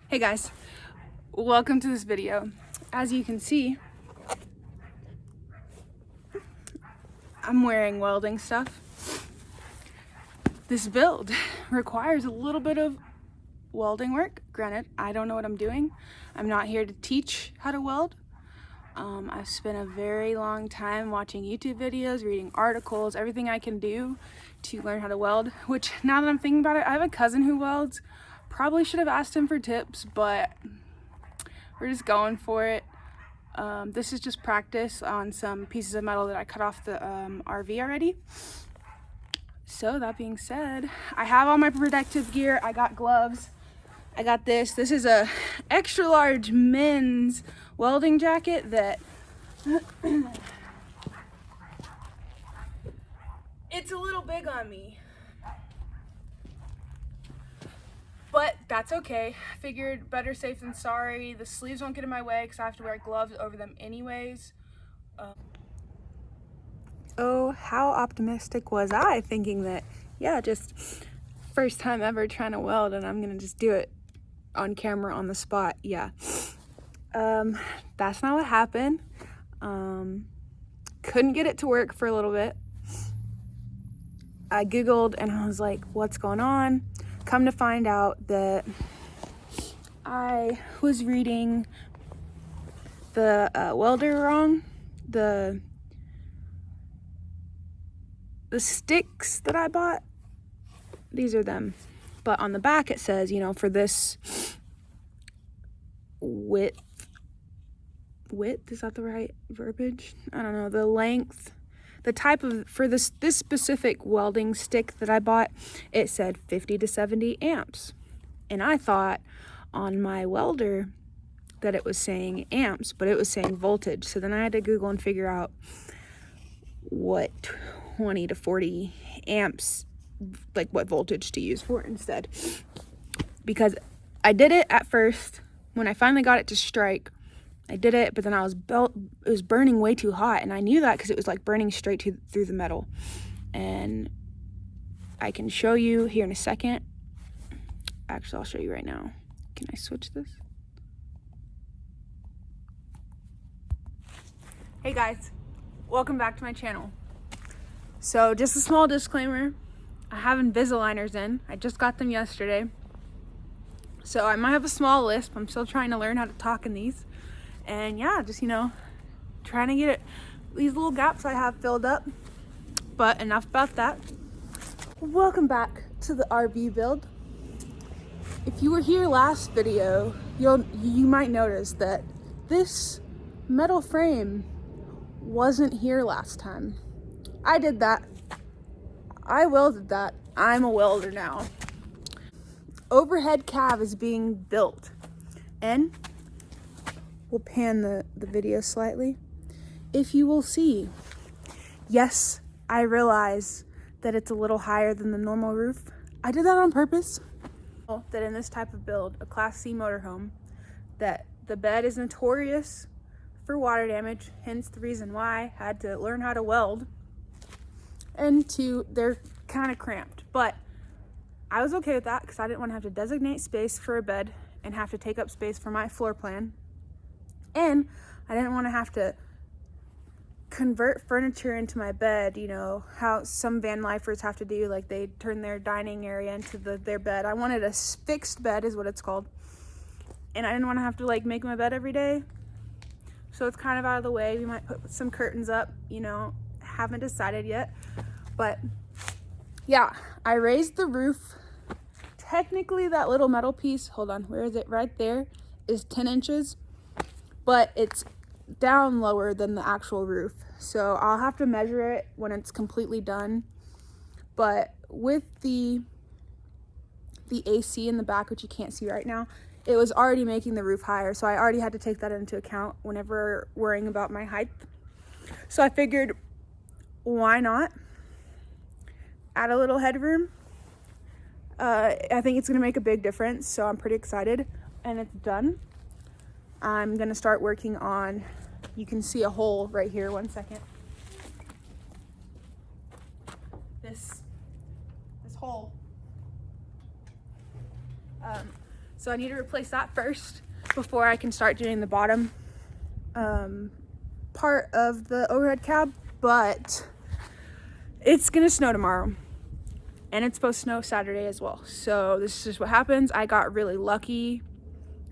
Hey guys, welcome to this video. As you can see, I'm wearing welding stuff. This build requires a little bit of welding work. Granted, I don't know what I'm doing. I'm not here to teach how to weld. I've spent a very long time watching YouTube videos, reading articles, everything I can do to learn how to weld, which now that I'm thinking about it, I have a cousin who welds. Probably should have asked him for tips, but we're just going for it. This is just practice on some pieces of metal that I cut off the RV already. So that being said, I have all my protective gear. I got gloves. I got this. This is a extra large men's welding jacket that it's a little big on me. But that's okay. I figured better safe than sorry. The sleeves won't get in my way because I have to wear gloves over them anyways. Oh, how optimistic was I thinking that, yeah, just first time ever trying to weld and I'm gonna just do it on camera on the spot. Yeah. That's not what happened. Couldn't get it to work for a little bit. I Googled and I was like, what's going on? Come to find out that I was reading the welder wrong. The sticks that I bought, these are them. But on the back it says, you know, for this width, is that the right verbiage? I don't know, the length, the type of, for this specific welding stick that I bought, it said 50 to 70 amps. And I thought on my welder that it was saying amps, but it was saying voltage. So then I had to Google and figure out what 20 to 40 amps, like what voltage to use for it instead. Because I did it at first, when I finally got it to strike, I did it, but then it was burning way too hot, and I knew that because it was like burning straight through the metal. And I can show you here in a second. Actually, I'll show you right now. Can I switch this? Hey guys, welcome back to my channel. So just a small disclaimer, I have Invisaligners in. I just got them yesterday. So I might have a small lisp. I'm still trying to learn how to talk in these. And yeah, just, you know, trying to get these little gaps I have filled up. But enough about that. Welcome back to the RV build. If you were here last video, you might notice that this metal frame wasn't here last time. I did that. I welded that. I'm a welder now. Overhead cab is being built. And we'll pan the video slightly. If you will see, yes, I realize that it's a little higher than the normal roof. I did that on purpose. That in this type of build, a Class C motorhome, that the bed is notorious for water damage, hence the reason why I had to learn how to weld. And two, they're kind of cramped, but I was okay with that because I didn't want to have to designate space for a bed and have to take up space for my floor plan. And I didn't want to have to convert furniture into my bed, you know, how some van lifers have to do, like they turn their dining area into their bed. I wanted a fixed bed is what it's called. And I didn't want to have to like make my bed every day. So it's kind of out of the way. We might put some curtains up, you know, haven't decided yet. But yeah, I raised the roof. Technically that little metal piece, hold on, where is it? Right there is 10 inches, but it's down lower than the actual roof. So I'll have to measure it when it's completely done. But with the AC in the back, which you can't see right now, it was already making the roof higher. So I already had to take that into account whenever worrying about my height. So I figured, why not add a little headroom? I think it's gonna make a big difference. So I'm pretty excited, and it's done. I'm gonna start working on, you can see a hole right here, 1 second. This hole. So I need to replace that first before I can start doing the bottom part of the overhead cab. But it's gonna snow tomorrow, and it's supposed to snow Saturday as well. So this is just what happens. I got really lucky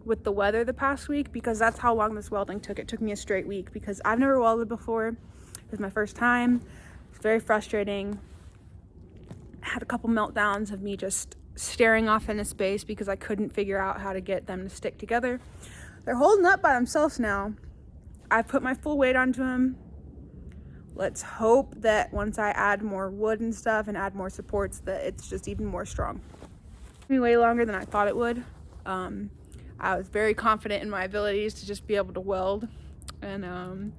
with the weather the past week, because that's how long this welding took. It took me a straight week because I've never welded before. It was my first time. It's very frustrating. I had a couple meltdowns of me just staring off into space because I couldn't figure out how to get them to stick together. They're holding up by themselves now. I've put my full weight onto them. Let's hope that once I add more wood and stuff and add more supports, that it's just even more strong. It took me way longer than I thought it would. I was very confident in my abilities to just be able to weld, and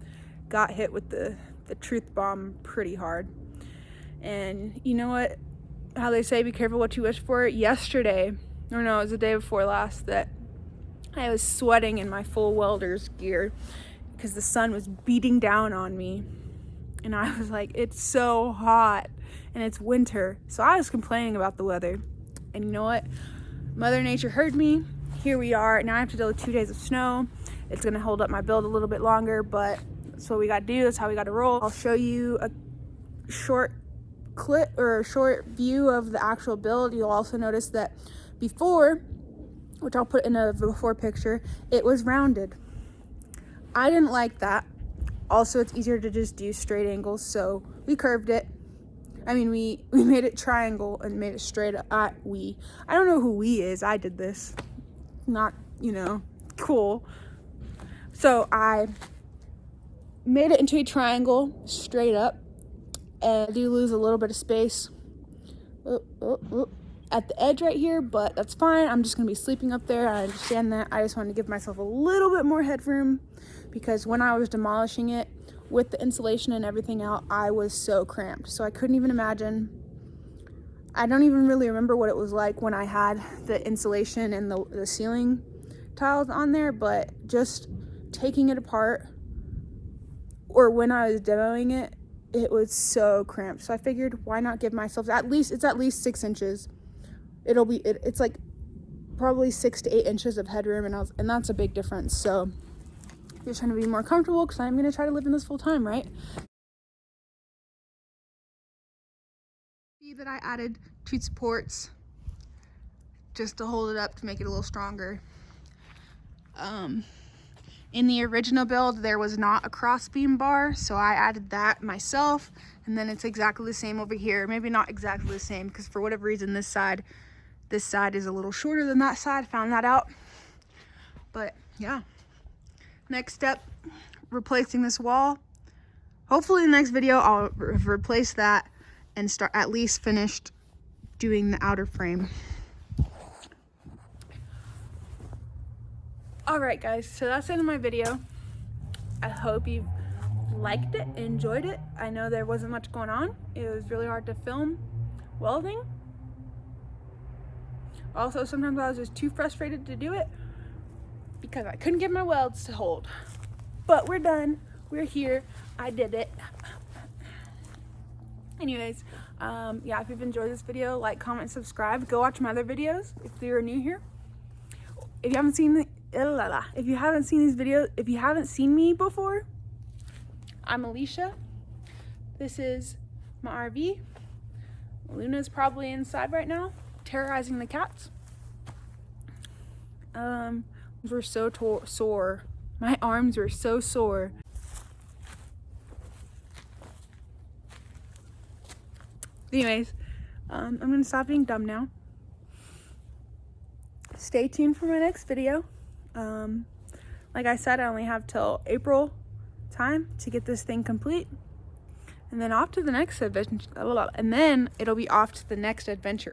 got hit with the truth bomb pretty hard. And you know what, how they say, be careful what you wish for. Yesterday, or no, it was the day before last, that I was sweating in my full welder's gear because the sun was beating down on me, and I was like, it's so hot and it's winter. So I was complaining about the weather, and you know what, Mother Nature heard me. Here we are. Now I have to deal with 2 days of snow. It's gonna hold up my build a little bit longer, but that's what we gotta do. That's how we gotta roll. I'll show you a short clip or a short view of the actual build. You'll also notice that before, which I'll put in a before picture, it was rounded. I didn't like that. Also, it's easier to just do straight angles, so we curved it. I mean, we made it triangle and made it straight up. I don't know who we is. I did this. Not, you know, cool. So I made it into a triangle straight up, and I do lose a little bit of space at the edge right here, but that's fine. I'm just gonna be sleeping up there. I understand that. I just wanted to give myself a little bit more headroom, because when I was demolishing it with the insulation and everything out, I was so cramped. So I couldn't even imagine. I don't even really remember what it was like when I had the insulation and the ceiling tiles on there, but just taking it apart, or when I was demoing it, it was so cramped. So I figured, why not give myself it's at least 6 inches. It's like probably 6 to 8 inches of headroom, and that's a big difference. So just trying to be more comfortable, because I'm gonna try to live in this full time, right? See that I added 2 supports just to hold it up, to make it a little stronger. In the original build, there was not a cross beam bar, so I added that myself, and then it's exactly the same over here. Maybe not exactly the same, because for whatever reason this side is a little shorter than that side. Found that out. But yeah, next step, replacing this wall. Hopefully in the next video I'll replace that and start at least finished doing the outer frame. All right, guys, so that's the end of my video. I hope you liked it, enjoyed it. I know there wasn't much going on. It was really hard to film welding. Also, sometimes I was just too frustrated to do it because I couldn't get my welds to hold. But we're done. We're here. I did it. Anyways, yeah, if you've enjoyed this video, like, comment, subscribe. Go watch my other videos if you're new here. If you haven't seen these videos, if you haven't seen me before, I'm Aleshia. This is my RV. Luna's probably inside right now, terrorizing the cats. We're so sore. My arms were so sore. Anyways, I'm gonna stop being dumb now. Stay tuned for my next video. Like I said, I only have till April time to get this thing complete, and then off to the next adventure. And then it'll be off to the next adventure.